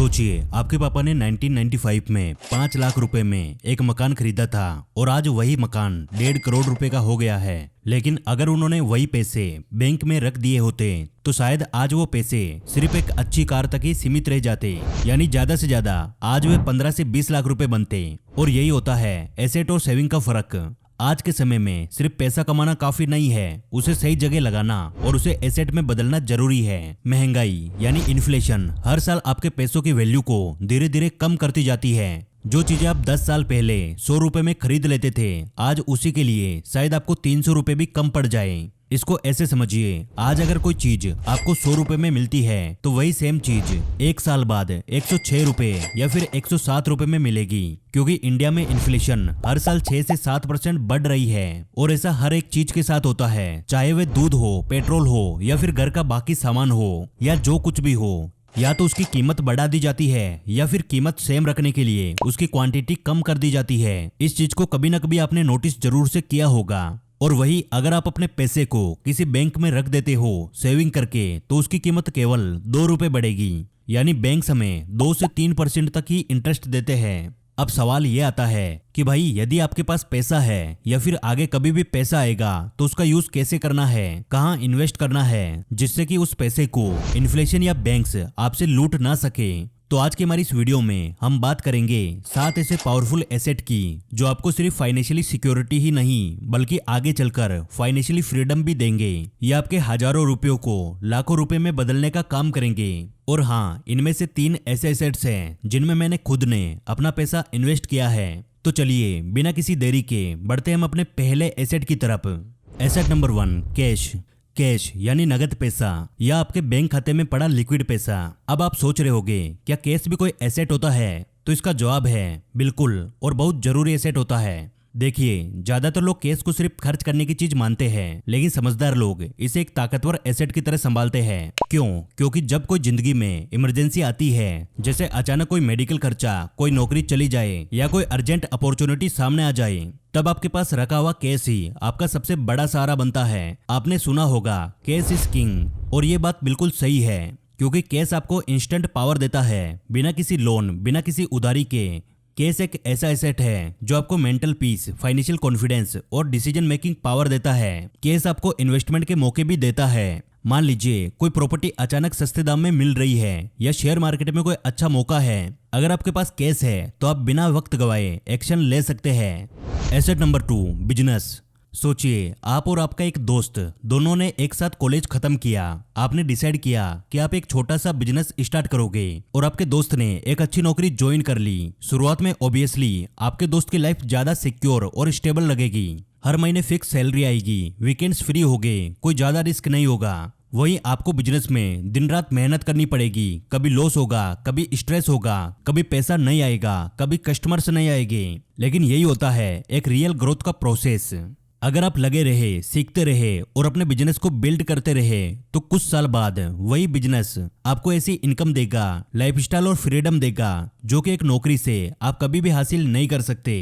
सोचिए, आपके पापा ने 1995 में 5 लाख रुपए में एक मकान खरीदा था और आज वही मकान 1.5 करोड़ रुपए का हो गया है। लेकिन अगर उन्होंने वही पैसे बैंक में रख दिए होते तो शायद आज वो पैसे सिर्फ एक अच्छी कार तक ही सीमित रह जाते, यानी ज्यादा से ज्यादा आज वे 15 से 20 लाख रुपए बनते। और यही होता है एसेट और सेविंग का फर्क। आज के समय में सिर्फ पैसा कमाना काफी नहीं है, उसे सही जगह लगाना और उसे एसेट में बदलना जरूरी है। महंगाई यानी इन्फ्लेशन हर साल आपके पैसों की वैल्यू को धीरे धीरे कम करती जाती है। जो चीजें आप 10 साल पहले 100 रुपए में खरीद लेते थे, आज उसी के लिए शायद आपको 300 रुपए भी कम पड़ जाए। इसको ऐसे समझिए, आज अगर कोई चीज आपको 100 रुपए में मिलती है तो वही सेम चीज एक साल बाद 106 रुपए या फिर 107 रुपए में मिलेगी, क्योंकि इंडिया में इन्फ्लेशन हर साल 6 से 7% बढ़ रही है। और ऐसा हर एक चीज के साथ होता है, चाहे वह दूध हो, पेट्रोल हो या फिर घर का बाकी सामान हो या जो कुछ भी हो। या तो उसकी कीमत बढ़ा दी जाती है या फिर कीमत सेम रखने के लिए उसकी क्वांटिटी कम कर दी जाती है। इस चीज को कभी न कभी आपने नोटिस जरूर से किया होगा। और वही अगर आप अपने पैसे को किसी बैंक में रख देते हो सेविंग करके, तो उसकी कीमत केवल 2 रुपए बढ़ेगी, यानी बैंक हमें 2 से 3% तक ही इंटरेस्ट देते हैं। अब सवाल ये आता है कि भाई यदि आपके पास पैसा है या फिर आगे कभी भी पैसा आएगा तो उसका यूज कैसे करना है, कहाँ इन्वेस्ट करना है, जिससे कि उस पैसे को इन्फ्लेशन या बैंक्स आपसे लूट ना सके। तो आज की हमारी इस वीडियो में हम बात करेंगे 7 ऐसे पावरफुल एसेट की जो आपको सिर्फ फाइनेंशियली सिक्योरिटी ही नहीं बल्कि आगे चलकर फाइनेंशियली फ्रीडम भी देंगे। ये आपके हजारों रुपयों को लाखों रुपए में बदलने का काम करेंगे। और हाँ, इनमें से 3 ऐसे एसेट्स हैं जिनमें मैंने खुद ने अपना पैसा इन्वेस्ट किया है। तो चलिए बिना किसी देरी के बढ़ते हम अपने पहले एसेट की तरफ। Asset number 1, cash. कैश यानी नगद पैसा या आपके बैंक खाते में पड़ा लिक्विड पैसा। अब आप सोच रहे होंगे क्या कैश भी कोई एसेट होता है? तो इसका जवाब है बिल्कुल, और बहुत जरूरी एसेट होता है। देखिए, ज्यादातर लोग कैश को सिर्फ खर्च करने की चीज मानते हैं, लेकिन समझदार लोग इसे एक ताकतवर एसेट की तरह संभालते हैं। क्यों? क्योंकि जब कोई जिंदगी में इमरजेंसी आती है, जैसे अचानक कोई मेडिकल खर्चा, कोई नौकरी चली जाए या कोई अर्जेंट अपॉर्चुनिटी सामने आ जाए, तब आपके पास रखा हुआ कैश ही आपका सबसे बड़ा सहारा बनता है। आपने सुना होगा कैश इज किंग, और ये बात बिल्कुल सही है, क्योंकि कैश आपको इंस्टेंट पावर देता है, बिना किसी लोन, बिना किसी उधारी के। कैश एक ऐसा एसेट है जो आपको मेंटल पीस, फाइनेंशियल कॉन्फिडेंस और डिसीजन मेकिंग पावर देता है। कैश आपको इन्वेस्टमेंट के मौके भी देता है। मान लीजिए कोई प्रॉपर्टी अचानक सस्ते दाम में मिल रही है या शेयर मार्केट में कोई अच्छा मौका है, अगर आपके पास कैश है तो आप बिना वक्त गवाए एक्शन ले सकते हैं। Asset number 2, business. सोचिए, आप और आपका एक दोस्त दोनों ने एक साथ कॉलेज खत्म किया। आपने डिसाइड किया कि आप एक छोटा सा बिजनेस स्टार्ट करोगे और आपके दोस्त ने एक अच्छी नौकरी ज्वाइन कर ली। शुरुआत में ऑब्वियसली आपके दोस्त की लाइफ ज्यादा सिक्योर और स्टेबल लगेगी। हर महीने फिक्स सैलरी आएगी, वीकेंड्स फ्री होंगे, कोई ज्यादा रिस्क नहीं होगा। वहीं आपको बिजनेस में दिन रात मेहनत करनी पड़ेगी। कभी लॉस होगा, कभी स्ट्रेस होगा, कभी पैसा नहीं आएगा, कभी कस्टमर्स नहीं आएंगे। लेकिन यही होता है एक रियल ग्रोथ का प्रोसेस। अगर आप लगे रहे, सीखते रहे और अपने बिजनेस को बिल्ड करते रहे, तो कुछ साल बाद वही बिजनेस आपको ऐसी इनकम देगा, लाइफस्टाइल और फ्रीडम देगा जो कि एक नौकरी से आप कभी भी हासिल नहीं कर सकते।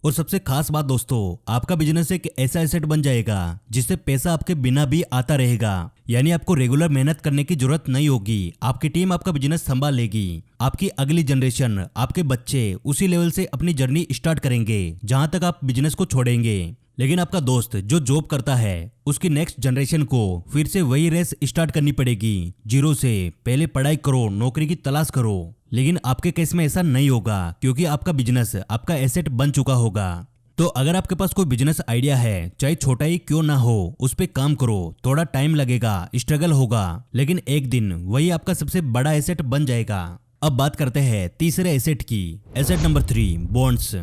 और सबसे खास बात दोस्तों, आपका बिजनेस एक ऐसा एसेट बन जाएगा जिससे पैसा आपके बिना भी आता रहेगा, यानी आपको रेगुलर मेहनत करने की जरूरत नहीं होगी। आपकी टीम आपका बिजनेस संभाल लेगी। आपकी अगली जनरेशन, आपके बच्चे उसी लेवल से अपनी जर्नी स्टार्ट करेंगे जहां तक आप बिजनेस को छोड़ेंगे। लेकिन आपका दोस्त जो जॉब करता है, उसकी नेक्स्ट जनरेशन को फिर से वही रेस स्टार्ट करनी पड़ेगी, जीरो से। पहले पढ़ाई करो, नौकरी की तलाश करो। लेकिन आपके केस में ऐसा नहीं होगा, क्योंकि आपका बिजनेस आपका एसेट बन चुका होगा। तो अगर आपके पास कोई बिजनेस आइडिया है, चाहे छोटा ही क्यों ना हो, उस पे काम करो। थोड़ा टाइम लगेगा, स्ट्रगल होगा, लेकिन एक दिन वही आपका सबसे बड़ा एसेट बन जाएगा। अब बात करते हैं तीसरे एसेट की। Asset number 3, bonds.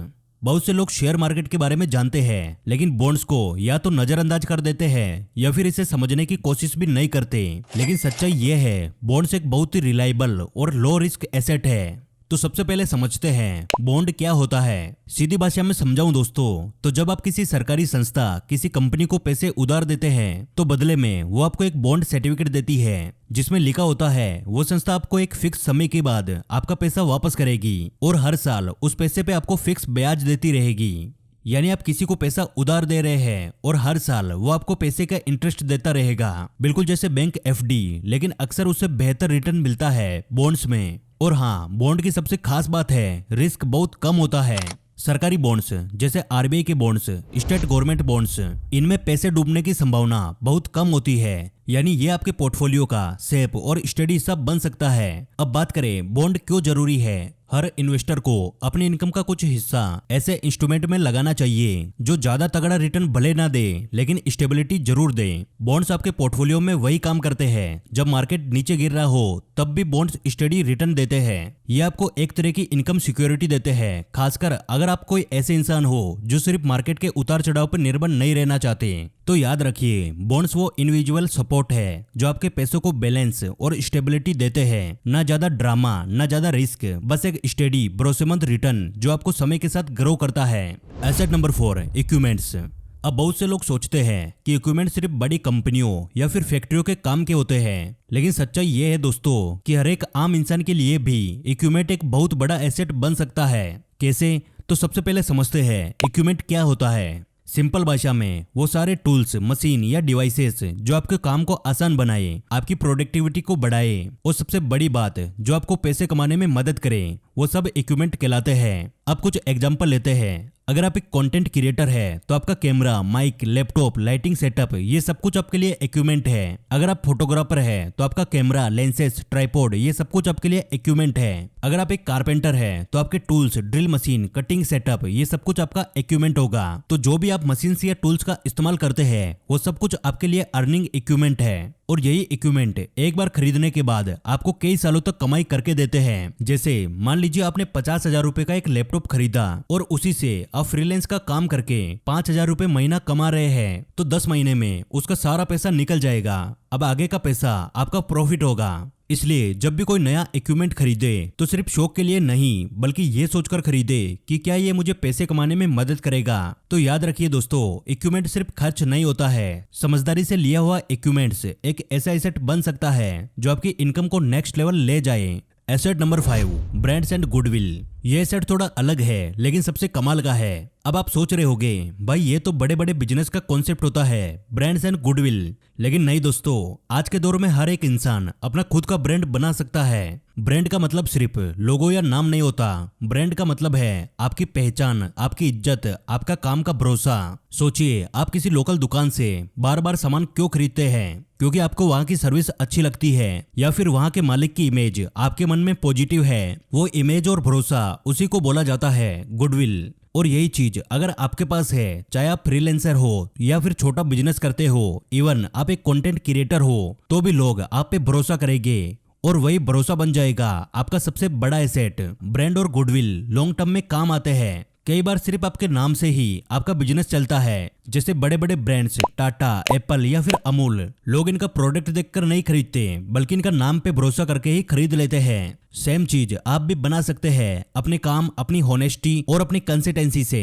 बहुत से लोग शेयर मार्केट के बारे में जानते हैं, लेकिन बॉन्ड्स को या तो नजरअंदाज कर देते हैं या फिर इसे समझने की कोशिश भी नहीं करते। लेकिन सच्चाई ये है, बॉन्ड्स एक बहुत ही रिलायबल और लो रिस्क एसेट है। तो सबसे पहले समझते हैं बॉन्ड क्या होता है। सीधी भाषा में समझाऊं दोस्तों, तो जब आप किसी सरकारी संस्था, किसी कंपनी को पैसे उधार देते हैं, तो बदले में वो आपको एक बॉन्ड सर्टिफिकेट देती है, जिसमें लिखा होता है वो संस्था आपको एक फिक्स समय के बाद आपका पैसा वापस करेगी और हर साल उस पैसे पे आपको फिक्स ब्याज देती रहेगी। यानी आप किसी को पैसा उधार दे रहे हैं और हर साल वो आपको पैसे का इंटरेस्ट देता रहेगा, बिल्कुल जैसे बैंक एफडी, लेकिन अक्सर उससे बेहतर रिटर्न मिलता है बॉन्ड्स में। और हाँ, बॉन्ड की सबसे खास बात है रिस्क बहुत कम होता है। सरकारी बॉन्ड्स जैसे आरबीआई के बॉन्ड्स, स्टेट गवर्नमेंट बॉन्ड्स, इनमें पैसे डूबने की संभावना बहुत कम होती है, यानी ये आपके पोर्टफोलियो का सेफ और स्टडी हिस्सा बन सकता है। अब बात करें बॉन्ड क्यों जरूरी है। हर इन्वेस्टर को अपनी इनकम का कुछ हिस्सा ऐसे इंस्ट्रूमेंट में लगाना चाहिए जो ज्यादा तगड़ा रिटर्न भले ना दे लेकिन स्टेबिलिटी जरूर दे। बॉन्ड्स आपके पोर्टफोलियो में वही काम करते हैं। जब मार्केट नीचे गिर रहा हो तब भी बॉन्ड्स स्टडी रिटर्न देते हैं। ये आपको एक तरह की इनकम सिक्योरिटी देते हैं, खासकर अगर आप कोई ऐसे इंसान हो जो सिर्फ मार्केट के उतार चढ़ाव पर निर्भर नहीं रहना चाहते। तो याद रखिए, बॉन्ड्स वो इंडिविजुअल सपोर्ट है जो आपके पैसों को बैलेंस और स्टेबिलिटी देते हैं। ना ज्यादा ड्रामा, ना ज्यादा रिस्क, बस एक स्टेडी भरोसेमंद रिटर्न जो आपको समय के साथ ग्रो करता है। Asset number 4, equipments. अब बहुत से लोग सोचते हैं कि इक्विपमेंट सिर्फ बड़ी कंपनियों या फिर फैक्ट्रियों के काम के होते हैं, लेकिन सच्चाई ये है दोस्तों कि हर एक आम इंसान के लिए भी इक्विपमेंट एक बहुत बड़ा एसेट बन सकता है। कैसे? तो सबसे पहले समझते हैं इक्विपमेंट क्या होता है। सिंपल भाषा में वो सारे टूल्स, मशीन या डिवाइसेस जो आपके काम को आसान बनाए, आपकी प्रोडक्टिविटी को बढ़ाए और सबसे बड़ी बात जो आपको पैसे कमाने में मदद करे, वो सब इक्विपमेंट कहलाते हैं। अब कुछ एग्जांपल लेते हैं। अगर आप एक कंटेंट क्रिएटर है तो आपका camera, mic, laptop, lighting setup, ये सब कुछ आपके लिए इक्विपमेंट है। अगर आप फोटोग्राफर है तो आपका कैमरा, लेंसेस, ट्राइपॉड, ये सब कुछ आपके लिए इक्विपमेंट है। अगर आप एक कारपेंटर है तो आपके tools, drill machine, cutting setup, ये सब कुछ आपका इक्विपमेंट होगा। तो जो भी आप मशीन या टूल्स का इस्तेमाल करते हैं वो सब कुछ आपके लिए अर्निंग इक्विपमेंट है। और यही इक्विपमेंट एक बार खरीदने के बाद आपको कई सालों तक कमाई करके देते हैं। जैसे मान लीजिए आपने 50,000 रुपए का एक लैपटॉप खरीदा और उसी से आप फ्रीलांस का काम करके 5,000 रुपए महीना कमा रहे हैं, तो 10 महीने में उसका सारा पैसा निकल जाएगा। अब आगे का पैसा आपका प्रॉफिट होगा। इसलिए जब भी कोई नया इक्विपमेंट खरीदे तो सिर्फ शौक के लिए नहीं बल्कि ये सोचकर खरीदे कि क्या ये मुझे पैसे कमाने में मदद करेगा। तो याद रखिए दोस्तों, इक्विपमेंट सिर्फ खर्च नहीं होता है। समझदारी से लिया हुआ इक्विपमेंट्स एक ऐसा एसेट बन सकता है जो आपकी इनकम को नेक्स्ट लेवल ले जाए। Asset number 5, brands and goodwill. ये एसेट थोड़ा अलग है लेकिन सबसे कमाल का है। अब आप सोच रहे होंगे भाई ये तो बड़े बड़े बिजनेस का कॉन्सेप्ट होता है, ब्रांड्स एंड गुडविल। लेकिन नहीं दोस्तों, आज के दौर में हर एक इंसान अपना खुद का ब्रांड बना सकता है। ब्रांड का मतलब सिर्फ लोगो या नाम नहीं होता। ब्रांड का मतलब है आपकी पहचान, आपकी इज्जत, आपका काम का भरोसा। सोचिए, आप किसी लोकल दुकान से बार बार सामान क्यों खरीदते हैं? क्योंकि आपको वहाँ की सर्विस अच्छी लगती है या फिर वहाँ के मालिक की इमेज आपके मन में पॉजिटिव है। वो इमेज और भरोसा, उसी को बोला जाता है गुडविल। और यही चीज अगर आपके पास है, चाहे आप फ्रीलांसर हो या फिर छोटा बिजनेस करते हो, इवन आप एक कंटेंट क्रिएटर हो, तो भी लोग आप पे भरोसा करेंगे और वही भरोसा बन जाएगा आपका सबसे बड़ा एसेट। ब्रांड और गुडविल लॉन्ग टर्म में काम आते हैं। कई बार सिर्फ आपके नाम से ही आपका बिजनेस चलता है। जैसे बड़े बड़े ब्रांड्स, टाटा, एप्पल या फिर अमूल, लोग इनका प्रोडक्ट देखकर नहीं खरीदते बल्कि इनका नाम पे भरोसा करके ही खरीद लेते हैं। सेम चीज आप भी बना सकते हैं अपने काम, अपनी होनेस्टी और अपनी कंसिस्टेंसी से।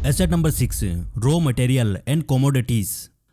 Asset number 6, raw material and commodities.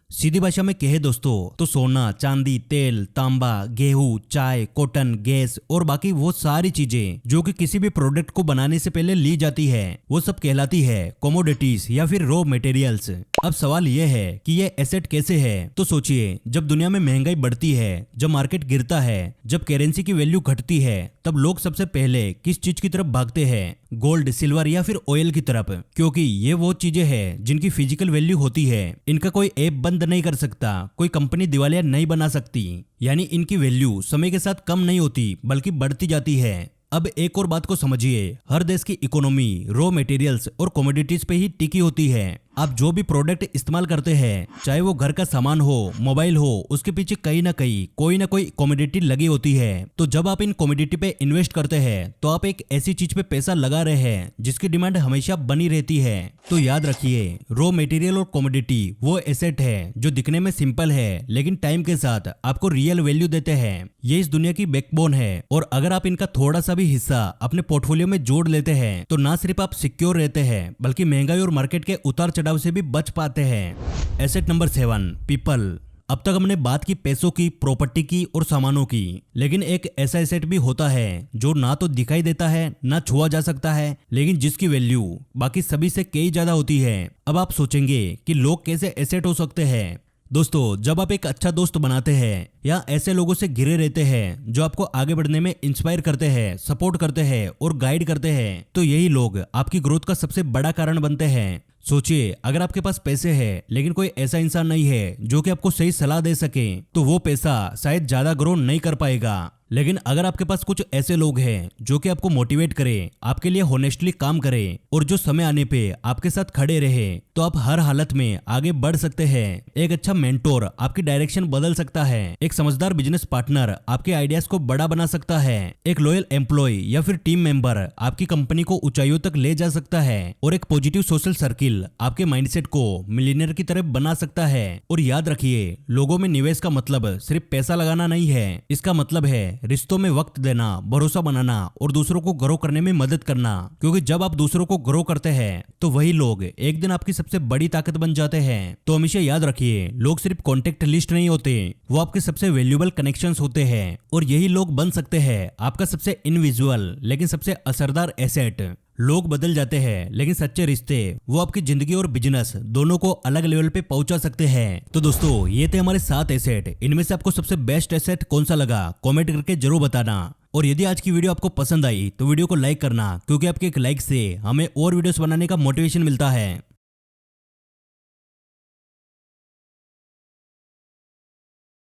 सीधी भाषा में कहे दोस्तों तो सोना, चांदी, तेल, तांबा, गेहूं, चाय, कॉटन, गैस और बाकी वो सारी चीजें जो कि किसी भी प्रोडक्ट को बनाने से पहले ली जाती है, वो सब कहलाती है कमोडिटीज या फिर रॉ मटेरियल्स। अब सवाल ये है कि ये एसेट कैसे है? तो सोचिए, जब दुनिया में महंगाई बढ़ती है, जब मार्केट गिरता है, जब करेंसी की वैल्यू घटती है, तब लोग सबसे पहले किस चीज की तरफ भागते हैं? गोल्ड, सिल्वर या फिर ऑयल की तरफ, क्योंकि ये वो चीजें हैं जिनकी फिजिकल वैल्यू होती है। इनका कोई ऐप बंद नहीं कर सकता, कोई कंपनी दिवालिया नहीं बना सकती, यानी इनकी वैल्यू समय के साथ कम नहीं होती बल्कि बढ़ती जाती है। अब एक और बात को समझिए, हर देश की इकोनॉमी रॉ मटेरियल्स और कमोडिटीज पे ही टिकी होती है। आप जो भी प्रोडक्ट इस्तेमाल करते हैं, चाहे वो घर का सामान हो, मोबाइल हो, उसके पीछे कहीं ना कहीं कोई ना कोई कमोडिटी लगी होती है। तो जब आप इन कमोडिटी पे इन्वेस्ट करते हैं तो आप एक ऐसी चीज पे पैसा लगा रहे हैं जिसकी डिमांड हमेशा बनी रहती है। तो याद रखिए, रॉ मटेरियल और कमोडिटी वो एसेट है जो दिखने में सिंपल है लेकिन टाइम के साथ आपको रियल वैल्यू देते हैं। ये इस दुनिया की बैकबोन है और अगर आप इनका थोड़ा सा भी हिस्सा अपने पोर्टफोलियो में जोड़ लेते हैं तो ना सिर्फ आप सिक्योर रहते हैं बल्कि महंगाई और मार्केट के उतार चढ़ाव से भी बच पाते हैं। Asset number 7, people. अब तक हमने बात की पैसों की, प्रॉपर्टी की और सामानों की, लेकिन एक ऐसा एसेट भी होता है जो ना तो दिखाई देता है, ना छुआ जा सकता है, लेकिन जिसकी वैल्यू बाकी सभी से कई ज्यादा होती है। अब आप सोचेंगे कि लोग कैसे एसेट हो सकते हैं, दोस्तों, जब आप एक अच्छा दोस्त बनाते हैं या ऐसे लोगों से घिरे रहते हैं जो आपको आगे बढ़ने में इंस्पायर करते हैं, सपोर्ट करते हैं और गाइड करते हैं, तो यही लोग आपकी ग्रोथ का सबसे बड़ा कारण बनते हैं। सोचिए, अगर आपके पास पैसे हैं लेकिन कोई ऐसा इंसान नहीं है जो कि आपको सही सलाह दे सके, तो वो पैसा शायद ज्यादा ग्रो नहीं कर पाएगा। लेकिन अगर आपके पास कुछ ऐसे लोग हैं जो कि आपको मोटिवेट करें, आपके लिए होनेस्टली काम करें और जो समय आने पे आपके साथ खड़े रहे, तो आप हर हालत में आगे बढ़ सकते हैं। एक अच्छा मेंटोर आपकी डायरेक्शन बदल सकता है। एक समझदार बिजनेस पार्टनर आपके आइडियाज को बड़ा बना सकता है। एक लॉयल एम्प्लॉय या फिर टीम मेंबर आपकी कंपनी को ऊंचाइयों तक ले जा सकता है। और एक पॉजिटिव सोशल सर्किल आपके माइंडसेट को मिलियनर की तरह बना सकता है। और याद रखिए, लोगों में निवेश का मतलब सिर्फ पैसा लगाना नहीं है, इसका मतलब है रिश्तों में वक्त देना, भरोसा बनाना और दूसरों को ग्रो करने में मदद करना। क्योंकि जब आप दूसरों को ग्रो करते हैं तो वही लोग एक दिन आपकी सबसे बड़ी ताकत बन जाते हैं। तो हमेशा याद रखिए, लोग सिर्फ कॉन्टेक्ट लिस्ट नहीं होते, वो आपके सबसे वैल्यूएबल कनेक्शंस होते हैं। और यही लोग बन सकते हैं आपका सबसे इनविजुअल लेकिन सबसे असरदार एसेट। लोग बदल जाते हैं लेकिन सच्चे रिश्ते वो आपकी जिंदगी और बिजनेस दोनों को अलग लेवल पे पहुंचा सकते हैं। तो दोस्तों, ये थे हमारे 7 एसेट। इनमें से आपको सबसे बेस्ट एसेट कौन सा लगा, कमेंट करके जरूर बताना। और यदि आज की वीडियो आपको पसंद आई तो वीडियो को लाइक करना, क्योंकि आपके एक लाइक से हमें और वीडियोस बनाने का मोटिवेशन मिलता है।